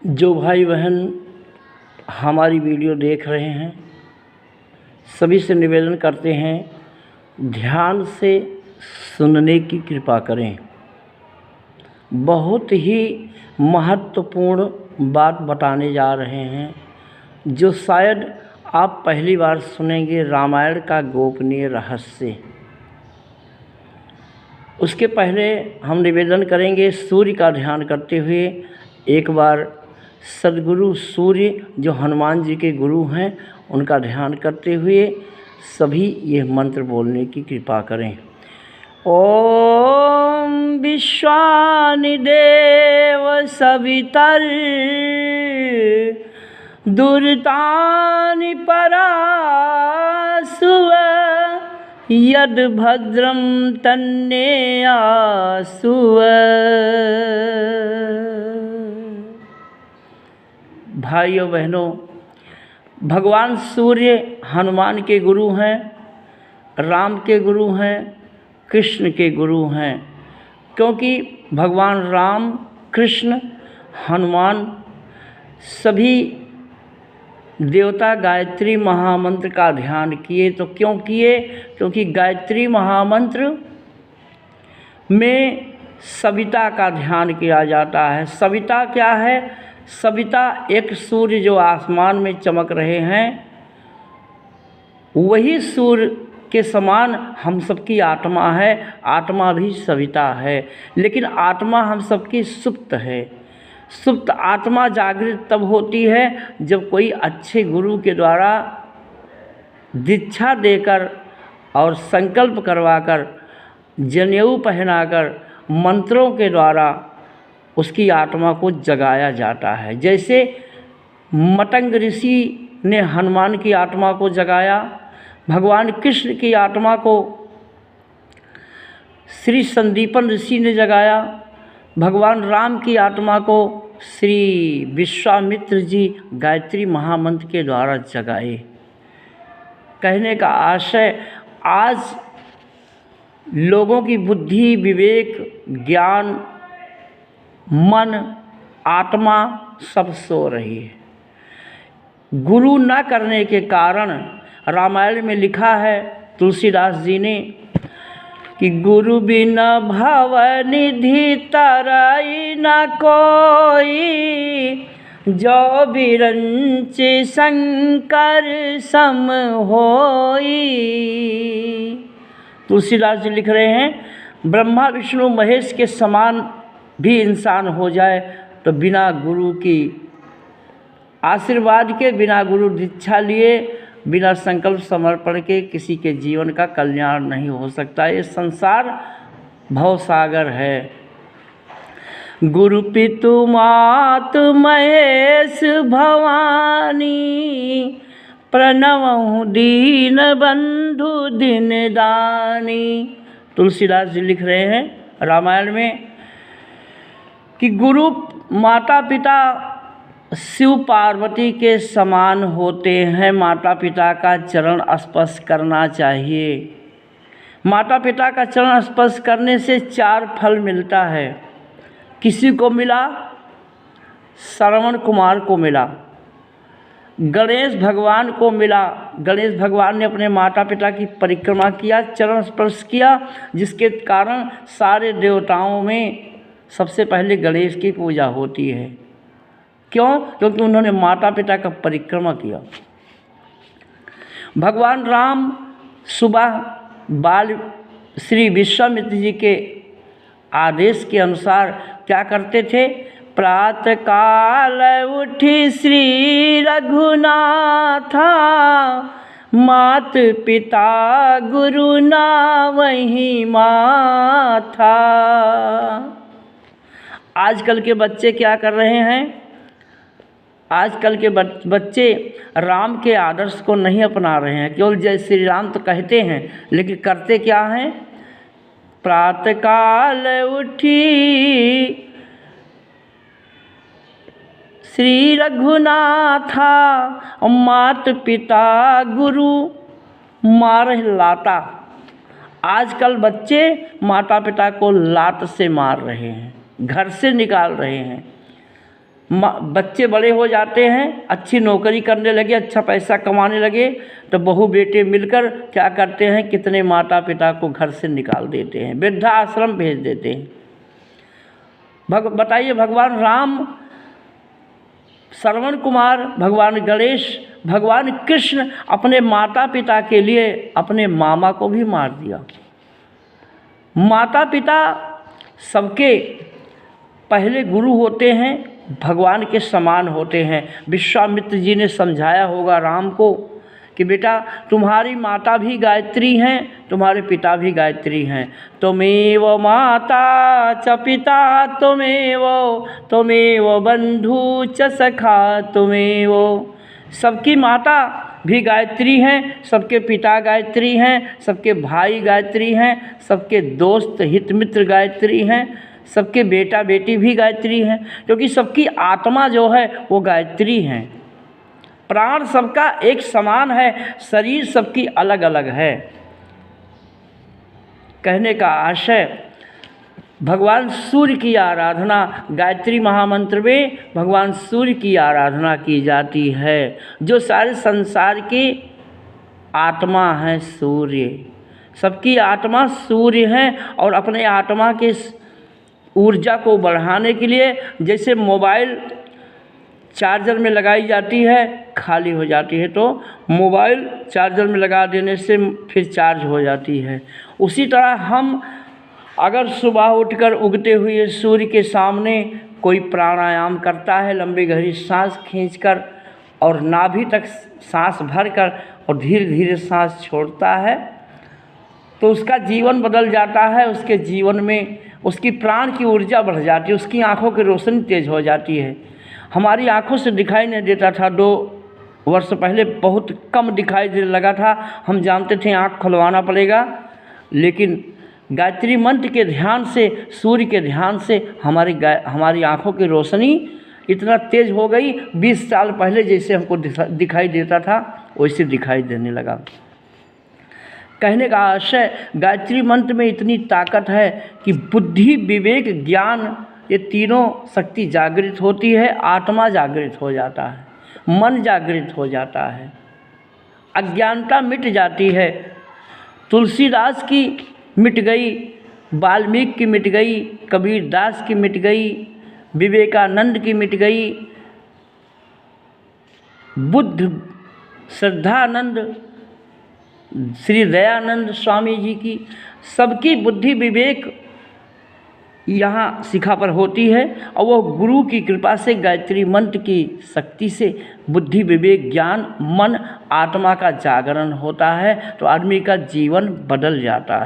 जो भाई बहन हमारी वीडियो देख रहे हैं सभी से निवेदन करते हैं ध्यान से सुनने की कृपा करें। बहुत ही महत्वपूर्ण बात बताने जा रहे हैं जो शायद आप पहली बार सुनेंगे। रामायण का गोपनीय रहस्य। उसके पहले हम निवेदन करेंगे सूर्य का ध्यान करते हुए एक बार सद्गुरु सूर्य जो हनुमान जी के गुरु हैं उनका ध्यान करते हुए सभी ये मंत्र बोलने की कृपा करें। ओम विश्वानि देव सवितर दुरितानि परासुव यद भद्रम तन्नेयासुव। भाइयों बहनों, भगवान सूर्य हनुमान के गुरु हैं, राम के गुरु हैं, कृष्ण के गुरु हैं। क्योंकि भगवान राम, कृष्ण, हनुमान सभी देवता गायत्री महामंत्र का ध्यान किए। तो क्यों किए? क्योंकि गायत्री महामंत्र में सविता का ध्यान किया जाता है। सविता क्या है? सविता एक सूर्य जो आसमान में चमक रहे हैं, वही सूर्य के समान हम सबकी आत्मा है। आत्मा भी सविता है, लेकिन आत्मा हम सबकी सुप्त है। सुप्त आत्मा जागृत तब होती है जब कोई अच्छे गुरु के द्वारा दीक्षा देकर और संकल्प करवाकर, जनेऊ पहनाकर, मंत्रों के द्वारा उसकी आत्मा को जगाया जाता है। जैसे मतंग ऋषि ने हनुमान की आत्मा को जगाया, भगवान कृष्ण की आत्मा को श्री संदीपन ऋषि ने जगाया, भगवान राम की आत्मा को श्री विश्वामित्र जी गायत्री महामंत्र के द्वारा जगाए। कहने का आशय, आज लोगों की बुद्धि, विवेक, ज्ञान, मन, आत्मा सब सो रही है। गुरु न करने के कारण रामायण में लिखा है तुलसीदास जी ने कि गुरु बिना भव निधि तरई न कोई, जो बिरंच शंकर सम होई। तुलसीदास जी लिख रहे हैं ब्रह्मा विष्णु महेश के समान भी इंसान हो जाए तो बिना गुरु की आशीर्वाद के, बिना गुरु दीक्षा लिए, बिना संकल्प समर्पण के किसी के जीवन का कल्याण नहीं हो सकता। ये संसार भवसागर है। गुरु पितु मातु महेश भवानी, प्रणवहु दीन बंधु दिन दानी। तुलसीदास जी लिख रहे हैं रामायण में कि गुरु माता पिता शिव पार्वती के समान होते हैं। माता पिता का चरण स्पर्श करना चाहिए। माता पिता का चरण स्पर्श करने से 4 फल मिलता है। किसी को मिला? श्रवण कुमार को मिला, गणेश भगवान को मिला। गणेश भगवान ने अपने माता पिता की परिक्रमा किया, चरण स्पर्श किया, जिसके कारण सारे देवताओं में सबसे पहले गणेश की पूजा होती है। क्यों? क्योंकि उन्होंने माता पिता का परिक्रमा किया। भगवान राम सुबह श्री विश्वामित्र जी के आदेश के अनुसार क्या करते थे? प्रातः काल उठी श्री रघुनाथा, मात पिता गुरु ना वही माथा। आजकल के बच्चे क्या कर रहे हैं? आजकल के बच्चे राम के आदर्श को नहीं अपना रहे हैं। केवल जय श्री राम तो कहते हैं, लेकिन करते क्या हैं? प्रातःकाल उठी श्री रघुनाथा, मात पिता गुरु मारह लाता। आजकल बच्चे माता पिता को लात से मार रहे हैं, घर से निकाल रहे हैं। बच्चे बड़े हो जाते हैं, अच्छी नौकरी करने लगे, अच्छा पैसा कमाने लगे, तो बहू बेटे मिलकर क्या करते हैं, कितने माता पिता को घर से निकाल देते हैं, वृद्धाश्रम भेज देते हैं। बताइए, भगवान राम, श्रवण कुमार, भगवान गणेश, भगवान कृष्ण अपने माता पिता के लिए अपने मामा को भी मार दिया। माता पिता सबके पहले गुरु होते हैं, भगवान के समान होते हैं। विश्वामित्र जी ने समझाया होगा राम को कि बेटा तुम्हारी माता भी गायत्री हैं, तुम्हारे पिता भी गायत्री हैं। त्वमेव माता च पिता त्वमेव बंधु च सखा त्वमेव। सबकी माता भी गायत्री हैं, सबके पिता गायत्री हैं, सबके भाई गायत्री हैं, सबके दोस्त हित मित्र गायत्री हैं, सबके बेटा बेटी भी गायत्री हैं, क्योंकि सबकी आत्मा जो है वो गायत्री हैं। प्राण सबका एक समान है, शरीर सबकी अलग अलग है। कहने का आशय, भगवान सूर्य की आराधना, गायत्री महामंत्र में भगवान सूर्य की आराधना की जाती है, जो सारे संसार की आत्मा है सूर्य। सबकी आत्मा सूर्य है, और अपने आत्मा के ऊर्जा को बढ़ाने के लिए, जैसे मोबाइल चार्जर में लगाई जाती है, खाली हो जाती है तो मोबाइल चार्जर में लगा देने से फिर चार्ज हो जाती है, उसी तरह हम अगर सुबह उठकर उगते हुए सूर्य के सामने कोई प्राणायाम करता है, लंबी गहरी सांस खींचकर और नाभि तक सांस भरकर और धीरे धीरे सांस छोड़ता है, तो उसका जीवन बदल जाता है। उसके जीवन में उसकी प्राण की ऊर्जा बढ़ जाती है, उसकी आँखों की रोशनी तेज हो जाती है। हमारी आँखों से दिखाई नहीं देता था, 2 वर्ष पहले बहुत कम दिखाई देने लगा था। हम जानते थे आँख खुलवाना पड़ेगा, लेकिन गायत्री मंत्र के ध्यान से, सूर्य के ध्यान से हमारी आँखों की रोशनी इतना तेज हो गई, 20 साल पहले जैसे हमको दिखाई देता था वैसे दिखाई देने लगा। कहने का आशय, गायत्री मंत्र में इतनी ताकत है कि बुद्धि, विवेक, ज्ञान, ये तीनों शक्ति जागृत होती है, आत्मा जागृत हो जाता है, मन जागृत हो जाता है, अज्ञानता मिट जाती है। तुलसीदास की मिट गई, वाल्मीकि की मिट गई, कबीरदास की मिट गई, विवेकानंद की मिट गई, बुद्ध, श्रद्धानंद, श्री दयानंद स्वामी जी की, सबकी बुद्धि विवेक यहाँ शिखा पर होती है, और वो गुरु की कृपा से, गायत्री मंत्र की शक्ति से बुद्धि विवेक ज्ञान मन आत्मा का जागरण होता है, तो आदमी का जीवन बदल जाता है।